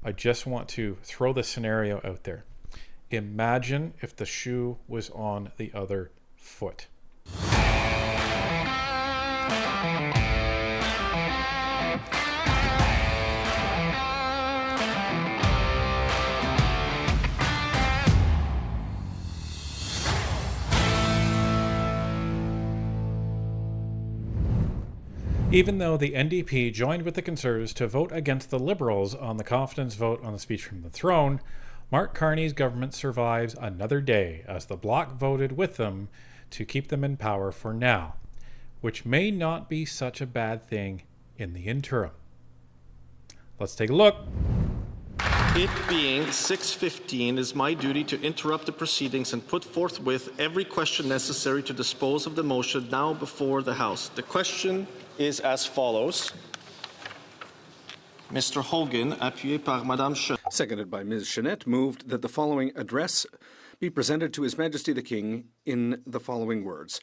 I just want to throw the scenario out there. Imagine if the shoe was on the other foot. Even though the NDP joined with the Conservatives to vote against the Liberals on the confidence vote on the speech from the throne, Mark Carney's government survives another day as the Bloc voted with them to keep them in power for now, which may not be such a bad thing in the interim. Let's take a look. It being 6:15, it is my duty to interrupt the proceedings and put forthwith every question necessary to dispose of the motion now before the House. The question is as follows. Mr. Hogan, appuyé par Madame Chenette. Seconded by Ms. Chenette, moved that the following address be presented to His Majesty the King in the following words.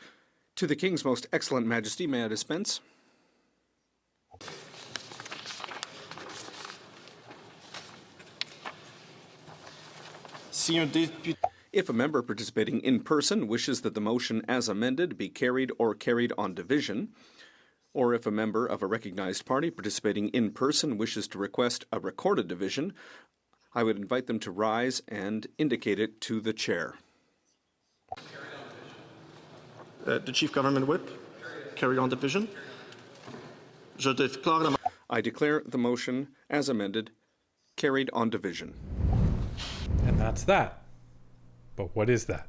To the King's Most Excellent Majesty, may I dispense? If a member participating in person wishes that the motion as amended be carried or carried on division, or if a member of a recognized party participating in person wishes to request a recorded division, I would invite them to rise and indicate it to the chair. The Chief Government Whip, carried on division. I declare the motion as amended, carried on division. And that's that. But what is that?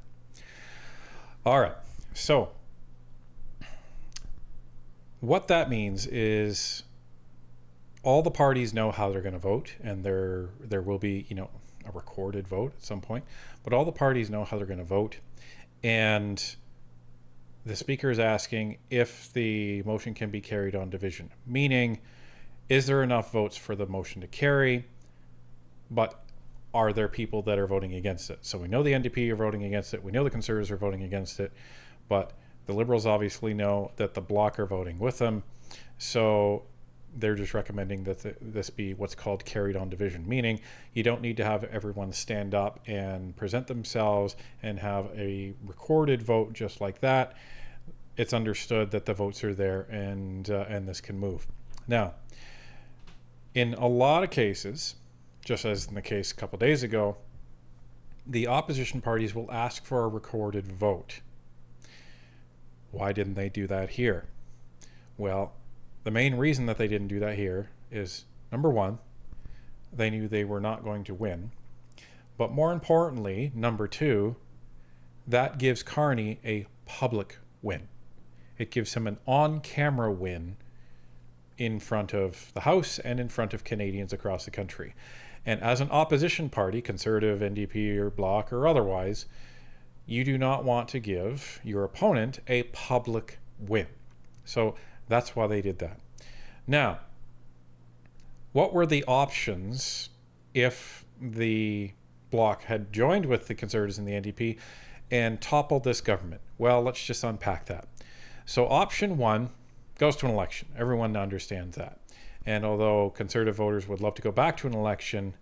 All right. So what that means is all the parties know how they're going to vote, and there will be, a recorded vote at some point, but all the parties know how they're going to vote. And the speaker is asking if the motion can be carried on division, meaning, is there enough votes for the motion to carry, but are there people that are voting against it? So we know the NDP are voting against it. We know the Conservatives are voting against it, but the Liberals obviously know that the Bloc are voting with them. So they're just recommending that this be what's called carried on division, meaning you don't need to have everyone stand up and present themselves and have a recorded vote just like that. It's understood that the votes are there, and this can move. Now, in a lot of cases, just as in the case a couple days ago, the opposition parties will ask for a recorded vote. Why didn't they do that here? Well, the main reason that they didn't do that here is, number one, they knew they were not going to win. But more importantly, number two, that gives Carney a public win. It gives him an on-camera win in front of the House and in front of Canadians across the country. And as an opposition party, Conservative, NDP, or Bloc, or otherwise, you do not want to give your opponent a public win. So that's why they did that. Now, what were the options if the Bloc had joined with the Conservatives and the NDP and toppled this government? Well, let's just unpack that. So option one goes to an election. Everyone understands that. And although Conservative voters would love to go back to an election,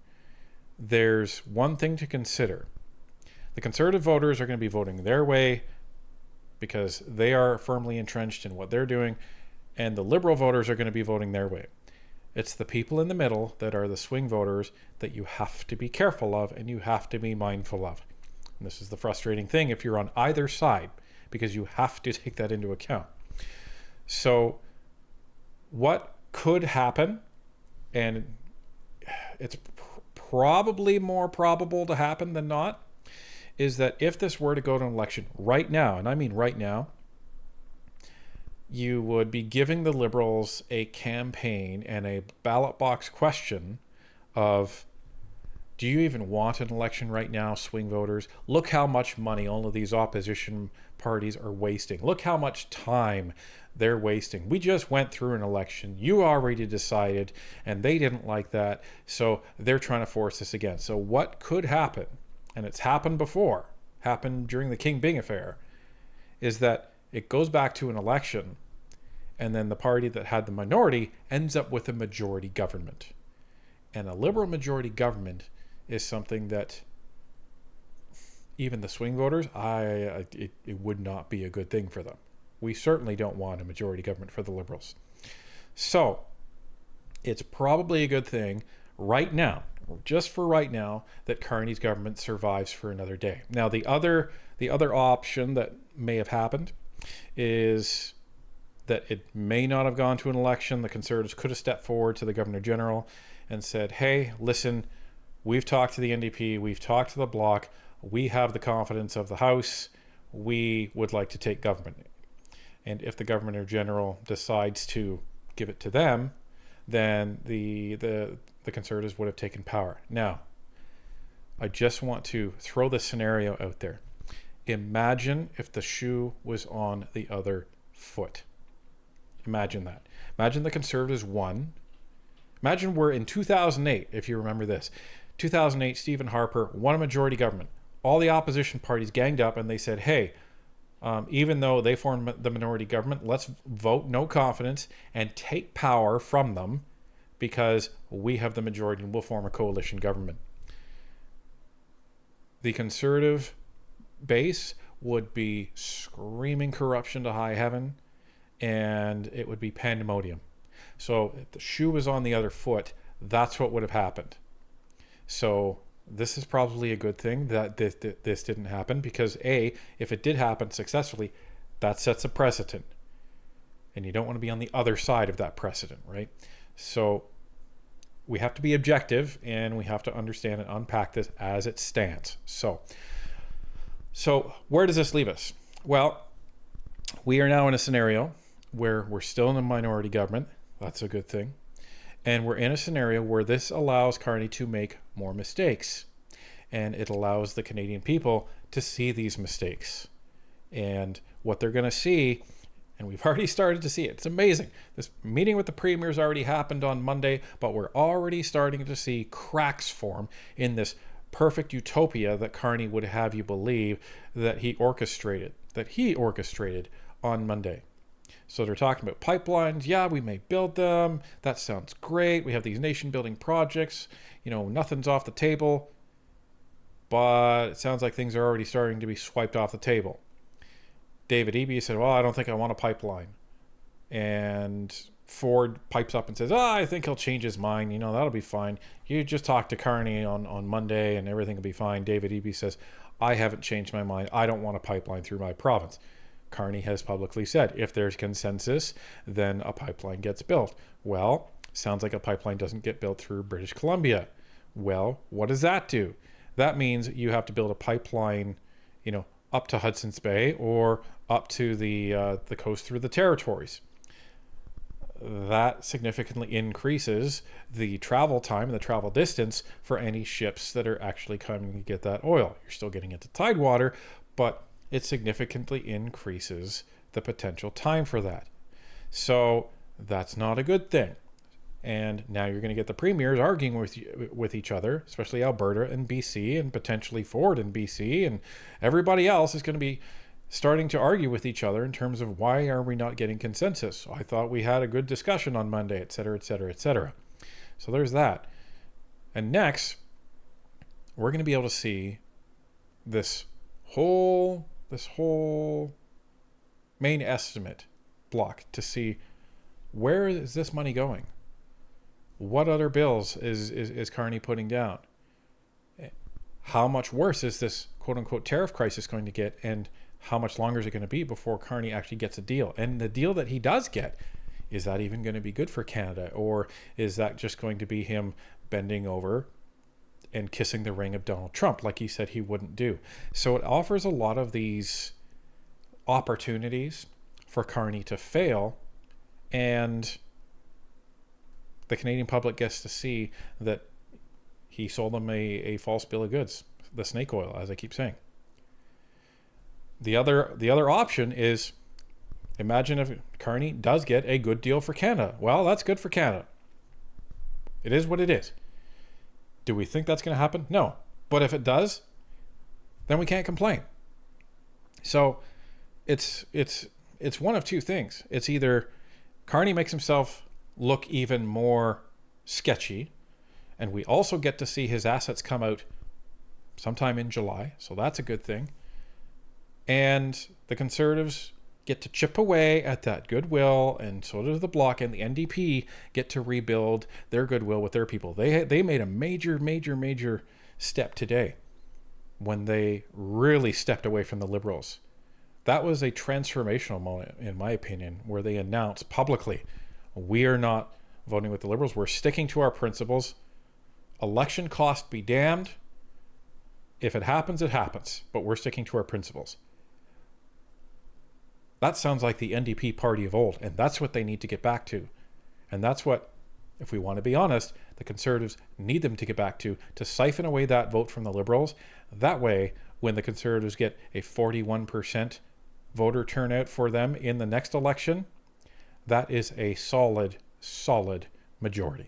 there's one thing to consider. The Conservative voters are going to be voting their way because they are firmly entrenched in what they're doing, and the Liberal voters are going to be voting their way. It's the people in the middle that are the swing voters that you have to be careful of and you have to be mindful of. And this is the frustrating thing if you're on either side, because you have to take that into account. So what could happen, and it's probably more probable to happen than not, is that if this were to go to an election right now, and I mean right now, you would be giving the Liberals a campaign and a ballot box question of, do you even want an election right now, swing voters? Look how much money all of these opposition parties are wasting. Look how much time they're wasting. We just went through an election. You already decided, and they didn't like that, so they're trying to force this again. So what could happen, and it's happened before, happened during the King Byng affair, is that it goes back to an election, and then the party that had the minority ends up with a majority government. And a Liberal majority government is something that even the swing voters, it would not be a good thing for them. We certainly don't want a majority government for the Liberals. So it's probably a good thing right now, just for right now, that Carney's government survives for another day. Now, the other option that may have happened is that it may not have gone to an election. The Conservatives could have stepped forward to the Governor General and said, hey, listen, we've talked to the NDP, we've talked to the Bloc, we have the confidence of the House, we would like to take government. And if the Governor General decides to give it to them, then the Conservatives would have taken power. Now, I just want to throw this scenario out there. Imagine if the shoe was on the other foot. Imagine that. Imagine the Conservatives won. Imagine we're in 2008, if you remember this. 2008, Stephen Harper won a majority government. All the opposition parties ganged up and they said, hey, even though they formed the minority government, let's vote no confidence and take power from them because we have the majority and we'll form a coalition government. The Conservative base would be screaming corruption to high heaven, and it would be pandemonium. So if the shoe was on the other foot, that's what would have happened. So this is probably a good thing that this didn't happen, because A, if it did happen successfully, that sets a precedent. And you don't want to be on the other side of that precedent, right? So we have to be objective, and we have to understand and unpack this as it stands. So where does this leave us? Well, we are now in a scenario where we're still in a minority government. That's a good thing. And we're in a scenario where this allows Carney to make more mistakes. And it allows the Canadian people to see these mistakes. And what they're going to see, and we've already started to see it. It's amazing. This meeting with the premiers already happened on Monday, but we're already starting to see cracks form in this perfect utopia that Carney would have you believe that he orchestrated on Monday. So they're talking about pipelines. Yeah, we may build them. That sounds great. We have these nation-building projects. Nothing's off the table. But it sounds like things are already starting to be swiped off the table. David Eby said, well, I don't think I want a pipeline. And Ford pipes up and says, I think he'll change his mind. That'll be fine. You just talk to Carney on Monday and everything will be fine. David Eby says, I haven't changed my mind. I don't want a pipeline through my province. Carney has publicly said, if there's consensus, then a pipeline gets built. Well, sounds like a pipeline doesn't get built through British Columbia. Well, what does that do? That means you have to build a pipeline, up to Hudson's Bay or up to the coast through the territories. That significantly increases the travel time and the travel distance for any ships that are actually coming to get that oil. You're still getting into tidewater, but it significantly increases the potential time for that. So that's not a good thing. And now you're going to get the premiers arguing with each other, especially Alberta and BC, and potentially Ford and BC, and everybody else is going to be starting to argue with each other in terms of why are we not getting consensus? I thought we had a good discussion on Monday, et cetera, et cetera, et cetera. So there's that. And next, we're going to be able to see this whole main estimate block to see where is this money going? What other bills is Carney putting down? How much worse is this quote-unquote tariff crisis going to get, and how much longer is it going to be before Carney actually gets a deal? And the deal that he does get, is that even going to be good for Canada? Or is that just going to be him bending over and kissing the ring of Donald Trump like he said he wouldn't do? So it offers a lot of these opportunities for Carney to fail, and the Canadian public gets to see that he sold them a false bill of goods, the snake oil, as I keep saying. The other option is, imagine if Carney does get a good deal for Canada. Well, that's good for Canada. It is what it is. Do we think that's going to happen? No. But if it does, then we can't complain. So it's one of two things. It's either Carney makes himself look even more sketchy, And we also get to see his assets come out sometime in July. So that's a good thing. And the Conservatives get to chip away at that goodwill, and so does the Bloc, and the NDP get to rebuild their goodwill with their people. They made a major step today when they really stepped away from the Liberals. That was a transformational moment, in my opinion, where they announced publicly, we are not voting with the Liberals. We're sticking to our principles. Election cost be damned. If it happens, it happens. But we're sticking to our principles. That sounds like the NDP party of old, and that's what they need to get back to. And that's what, if we want to be honest, the Conservatives need them to get back to siphon away that vote from the Liberals. That way, when the Conservatives get a 41% voter turnout for them in the next election, that is a solid majority.